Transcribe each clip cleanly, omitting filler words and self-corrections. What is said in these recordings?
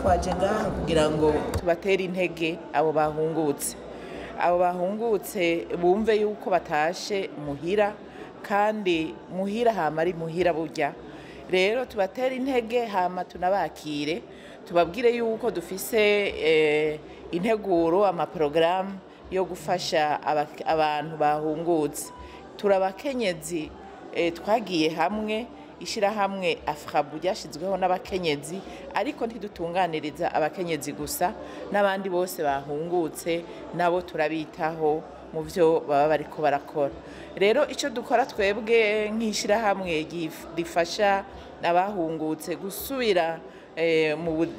twaje ngaha kugira ngo tubatere intege abo bahungutse bumve yuko batashe muhira kandi muhira hama ari muhira burya rero tubatera intege hama tunabakire tubabwire yuko dufise integuro amaprogramme yo gufasha abantu bahungutse turabakenyezi twagiye hamwe ishirahamwe Afrabu ryashizweho n'abakenyezi ariko ntidutunganiriza abakenyezi gusa n'abandi bose bahungutse nabo turabitaho mu byo baba bariko barakora rero ico dukora twebwe nk'ishirahamwe rifasha abahungutse gusubira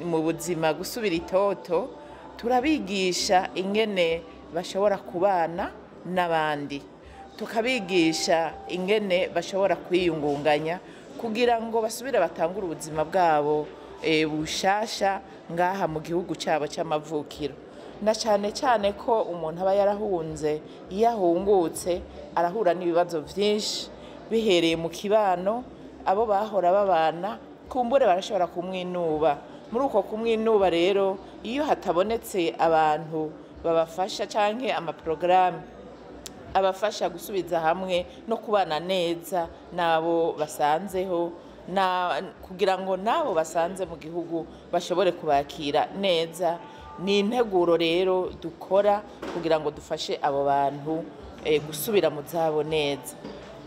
mu buzima gusubira itoto turabigisha ingene bashobora kubana n'abandi tukabigisha ingene bashobora kwiyungunganya kugira ngo basubire batangure ubuzima bwabo bushasha ngaha mu gihugu cyabo cy'amavukiro na cyane cyane ko umuntu aba yarahunze iyo ahungutse arahura n'ibibazo byinshi bihereye mu kibano abo bahora babana kumbure barashobora kumwinuba muri uko kumwinuba rero iyo hatabonetse abantu babafasha canke amaprogramme abafasha gusubiza hamwe no kubana neza nabo basanzeho kugira ngo nabo basanze mu gihugu bashobore kubakira neza ni integuro rero dukora kugira ngo dufashe abo bantu gusubira mu zabo neza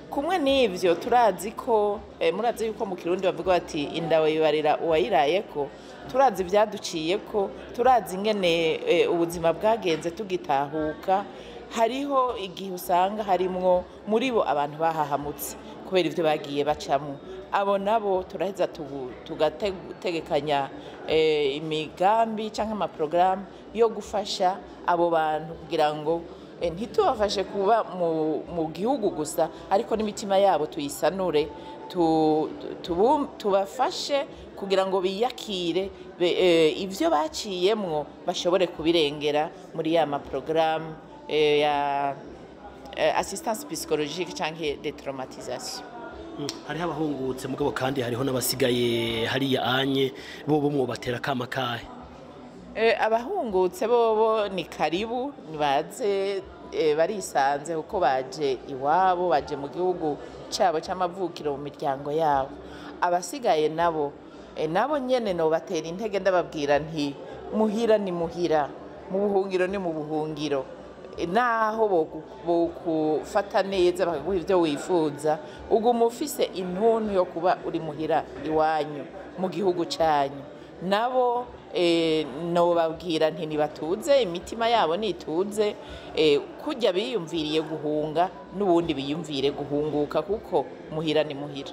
kumwe n'ivyo turazi ko murazi yuko mu Kirundi bavuga bati indawe yibarira uwayirayeko turazi byaduciyeko turazi ingene ubuzima bwagenze tugitahuka hariho igihe usanga harimwo muri bo abantu bahahamutse kubera ivyo bagiye bacamo abo nabo turaheza tugategekanya imigambi canke amaprogramme yo gufasha abo bantu kugira ngo ntitubafashe kuba mu gihugu gusa ariko n'imitima yabo tuyisanure tubafashe kugira ngo biyakire ivyo baciyemwo bashobore kubirengera muri ya maprogramme ya assistance psychologique canke de traumatisation hariho abahungutse mugabo kandi hariho n'abasigaye hariya anye bo batera kama kahe abahungutse bobo ni karibu nibaze barisanze uko baje iwabo baje mu gihugu cyabo cy'amavukiro mu miryango yabo abasigaye nabo nyene no batera intege ndababwira nti muhira ni muhira mu buhungiro ni mu buhungiro naho bokufata neza bakaguha ivyo wifuza uguma ufise intuntu yo kuba uri muhira iwanyu mu gihugu cyanyu nabo no babwira nti nibatuze imitima yabo nituze kujya biyumviriye guhunga n'ubundi biyumvire guhunguka kuko muhira ni muhira.